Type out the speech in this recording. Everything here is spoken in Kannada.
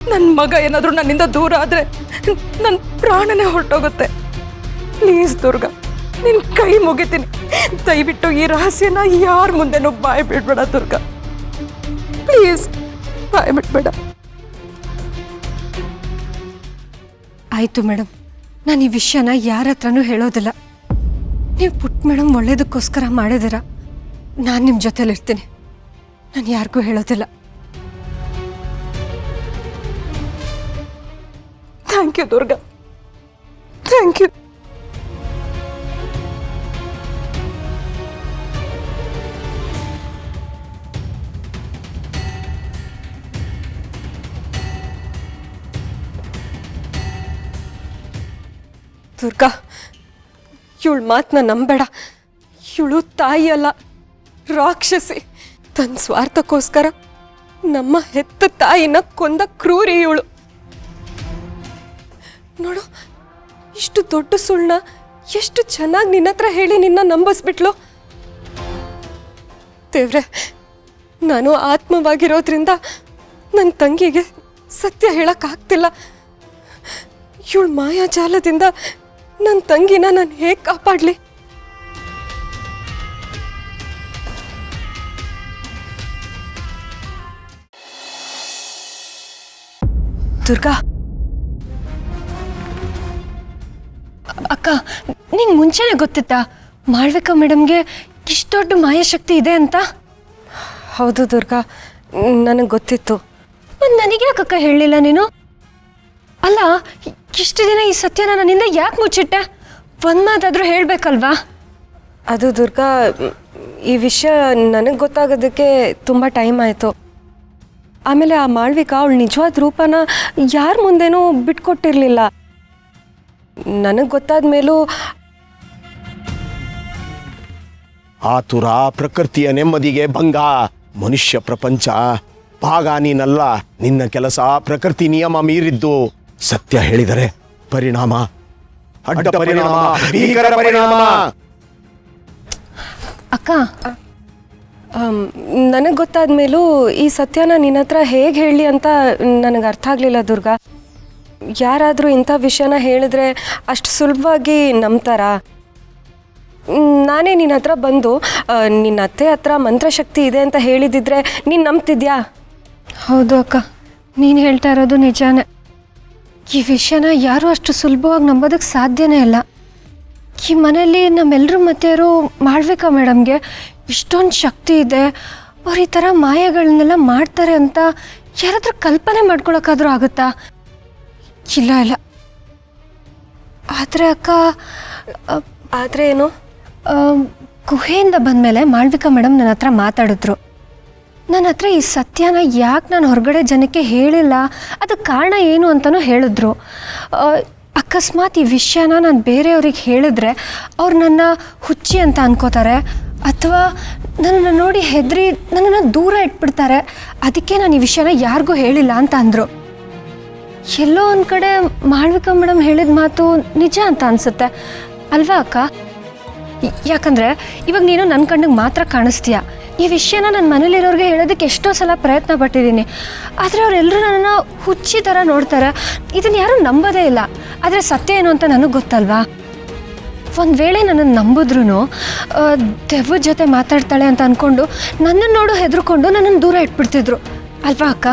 ನನ್ನ ಮಗ ಏನಾದರೂ ನನ್ನಿಂದ ದೂರ ಆದರೆ ನನ್ನ ಪ್ರಾಣನೇ ಹೊರಟೋಗುತ್ತೆ. ಪ್ಲೀಸ್ ದುರ್ಗಾ, ನಿನ್ನ ಕೈ ಮುಗಿತೀನಿ, ದಯವಿಟ್ಟು ಈ ರಹಸ್ಯನ ಯಾರ ಮುಂದೆನೂ ಬಾಯಿ ಬಿಡಬೇಡ ದುರ್ಗಾ. ಪ್ಲೀಸ್ ಬಾಯಿ ಬಿಡಬೇಡ. ಆಯಿತು ಮೇಡಮ್, ನಾನು ಈ ವಿಷಯನ ಯಾರ ಹತ್ರನೂ ಹೇಳೋದಿಲ್ಲ. ನೀವು ಪುಟ್ಟ ಮೇಡಮ್ ಒಳ್ಳೇದಕ್ಕೋಸ್ಕರ ಮಾಡಿದ್ದೀರ. ನಾನು ನಿಮ್ಮ ಜೊತೆಲಿರ್ತೀನಿ, ನಾನು ಯಾರಿಗೂ ಹೇಳೋದಿಲ್ಲ. Thank you Durga, thank you. Durga, ಇವಳು ಮಾತನ್ನ ನಂಬೇಡ. ಇವಳು ತಾಯಿ ಅಲ್ಲ, ರಾಕ್ಷಸಿ. ತನ್ನ ಸ್ವಾರ್ಥಕ್ಕೋಸ್ಕರ ನಮ್ಮ ಹೆತ್ತ ತಾಯಿನ ಕೊಂದ ಕ್ರೂರಿ ಇವಳು. ನೋಡು, ಇಷ್ಟು ದೊಡ್ಡ ಸುಳ್ಳನ್ನ ಎಷ್ಟು ಚೆನ್ನಾಗಿ ನಿನ್ನ ಹತ್ರ ಹೇಳಿ ನಿನ್ನ ನಂಬಿಸ್ಬಿಟ್ಲು. ದೇವ್ರೆ, ನಾನು ಆತ್ಮವಾಗಿರೋದ್ರಿಂದ ನನ್ನ ತಂಗಿಗೆ ಸತ್ಯ ಹೇಳಕ್ಕಾಗ್ತಿಲ್ಲ. ಇವಳು ಮಾಯಾಜಾಲದಿಂದ ನನ್ನ ತಂಗಿನ ನಾನು ಹೇಗೆ ಕಾಪಾಡಲಿ? ದುರ್ಗಾ ಅಕ್ಕ, ನಿಂಗೆ ಮುಂಚೆನೇ ಗೊತ್ತಿತ್ತಾ ಮಾಳ್ವಿಕಾ ಮೇಡಮ್ಗೆ ಇಷ್ಟು ದೊಡ್ಡ ಮಾಯಾಶಕ್ತಿ ಇದೆ ಅಂತ? ಹೌದು ದುರ್ಗಾ, ನನಗೆ ಗೊತ್ತಿತ್ತು. ಮತ್ತು ನನಗೆ ಯಾಕಕ್ಕ ಹೇಳಲಿಲ್ಲ ನೀನು? ಅಲ್ಲ, ಇಷ್ಟು ದಿನ ಈ ಸತ್ಯನ ನನ್ನಿಂದ ಯಾಕೆ ಮುಚ್ಚಿಟ್ಟೆ? ಒಂದು ಮಾತಾದರೂ ಹೇಳಬೇಕಲ್ವಾ? ಅದು ದುರ್ಗಾ, ಈ ವಿಷಯ ನನಗೆ ಗೊತ್ತಾಗೋದಕ್ಕೆ ತುಂಬ ಟೈಮ್ ಆಯಿತು. ಆಮೇಲೆ ಆ ಮಾಳ್ವಿಕಾ ಅವಳು ನಿಜವಾದ ರೂಪನ ಯಾರ ಮುಂದೆನೂ ಬಿಟ್ಕೊಟ್ಟಿರಲಿಲ್ಲ. ನನಗೆ ಗೊತ್ತಾದ ಮೇಲೂ ಆತುರ ಪ್ರಕೃತಿಯ ನೆಮ್ಮದಿಗೆ ಭಂಗ. ಮನುಷ್ಯ ಪ್ರಪಂಚ ಭಾಗ ನೀನಲ್ಲ. ನಿನ್ನ ಕೆಲಸ ಪ್ರಕೃತಿ ನಿಯಮ ಮೀರಿದ್ದು. ಸತ್ಯ ಹೇಳಿದರೆ ಪರಿಣಾಮ, ಅಡ್ಡ ಪರಿಣಾಮ, ಭೀಕರ ಪರಿಣಾಮ. ಅಕ್ಕ, ನನಗೆ ಗೊತ್ತಾದ ಮೇಲೂ ಈ ಸತ್ಯನ ನಿನ್ನ ಹತ್ರ ಹೇಗೆ ಹೇಳಲಿ ಅಂತ ನನಗೆ ಅರ್ಥ ಆಗಲಿಲ್ಲ ದುರ್ಗಾ. ಯಾರಾದರೂ ಇಂಥ ವಿಷಯನ ಹೇಳಿದ್ರೆ ಅಷ್ಟು ಸುಲಭವಾಗಿ ನಂಬ್ತಾರ? ನಾನೇ ನಿನ್ನ ಹತ್ರ ಬಂದು ನಿನ್ನ ಅತ್ತೆ ಹತ್ರ ಮಂತ್ರಶಕ್ತಿ ಇದೆ ಅಂತ ಹೇಳಿದಿದ್ರೆ ನೀನು ನಂಬ್ತಿದ್ಯಾ? ಹೌದು ಅಕ್ಕ, ನೀನು ಹೇಳ್ತಾ ಇರೋದು ನಿಜಾನೇ. ಈ ವಿಷಯನ ಯಾರೂ ಅಷ್ಟು ಸುಲಭವಾಗಿ ನಂಬೋದಕ್ಕೆ ಸಾಧ್ಯನೇ ಇಲ್ಲ. ಈ ಮನೆಯಲ್ಲಿ ನಮ್ಮೆಲ್ಲರ ಮತ್ತೆಯರು ಮಾಳ್ವಿಕಾ ಮೇಡಮ್ಗೆ ಇಷ್ಟೊಂದು ಶಕ್ತಿ ಇದೆ, ಅವ್ರು ಈ ಥರ ಮಾಯಗಳನ್ನೆಲ್ಲ ಮಾಡ್ತಾರೆ ಅಂತ ಯಾರಾದ್ರೂ ಕಲ್ಪನೆ ಮಾಡ್ಕೊಳಕ್ಕಾದ್ರೂ ಆಗುತ್ತಾ? ಇಲ್ಲ ಇಲ್ಲ. ಆದರೆ ಅಕ್ಕ, ಆದರೆ ಏನು, ಗುಹೆಯಿಂದ ಬಂದಮೇಲೆ ಮಾಳ್ವಿಕಾ ಮೇಡಮ್ ನನ್ನ ಹತ್ರ ಮಾತಾಡಿದ್ರು. ನನ್ನ ಹತ್ರ ಈ ಸತ್ಯನ ಯಾಕೆ ನಾನು ಹೊರಗಡೆ ಜನಕ್ಕೆ ಹೇಳಿಲ್ಲ, ಅದಕ್ಕೆ ಕಾರಣ ಏನು ಅಂತಲೂ ಹೇಳಿದ್ರು. ಅಕಸ್ಮಾತ್ ಈ ವಿಷಯನ ನಾನು ಬೇರೆಯವ್ರಿಗೆ ಹೇಳಿದ್ರೆ ಅವ್ರು ನನ್ನ ಹುಚ್ಚಿ ಅಂತ ಅನ್ಕೋತಾರೆ, ಅಥವಾ ನನ್ನನ್ನು ನೋಡಿ ಹೆದರಿ ನನ್ನನ್ನು ದೂರ ಇಟ್ಬಿಡ್ತಾರೆ. ಅದಕ್ಕೆ ನಾನು ಈ ವಿಷಯನ ಯಾರಿಗೂ ಹೇಳಿಲ್ಲ ಅಂತ ಅಂದರು. ಎಲ್ಲೋ ಒಂದು ಕಡೆ ಮಾಳ್ವಿಕಾ ಮೇಡಮ್ ಹೇಳಿದ ಮಾತು ನಿಜ ಅಂತ ಅನಿಸುತ್ತೆ ಅಲ್ವಾ ಅಕ್ಕ? ಯಾಕಂದರೆ ಇವಾಗ ನೀನು ನನ್ನ ಕಣ್ಣಿಗೆ ಮಾತ್ರ ಕಾಣಿಸ್ತೀಯ. ಈ ವಿಷಯನ ನನ್ನ ಮನೇಲಿರೋರಿಗೆ ಹೇಳೋದಕ್ಕೆ ಎಷ್ಟೋ ಸಲ ಪ್ರಯತ್ನ ಪಟ್ಟಿದ್ದೀನಿ, ಆದರೆ ಅವರೆಲ್ಲರೂ ನನ್ನನ್ನು ಹುಚ್ಚಿ ಥರ ನೋಡ್ತಾರೆ. ಇದನ್ನು ಯಾರೂ ನಂಬೋದೇ ಇಲ್ಲ. ಆದರೆ ಸತ್ಯ ಏನು ಅಂತ ನನಗೆ ಗೊತ್ತಲ್ವಾ? ಒಂದು ವೇಳೆ ನನ್ನನ್ನು ನಂಬಿದ್ರೂ ದೆವ್ವದ ಜೊತೆ ಮಾತಾಡ್ತಾಳೆ ಅಂತ ಅಂದ್ಕೊಂಡು ನನ್ನನ್ನು ನೋಡು ಹೆದರ್ಕೊಂಡು ನನ್ನನ್ನು ದೂರ ಇಟ್ಬಿಡ್ತಿದ್ರು ಅಲ್ವಾ ಅಕ್ಕ?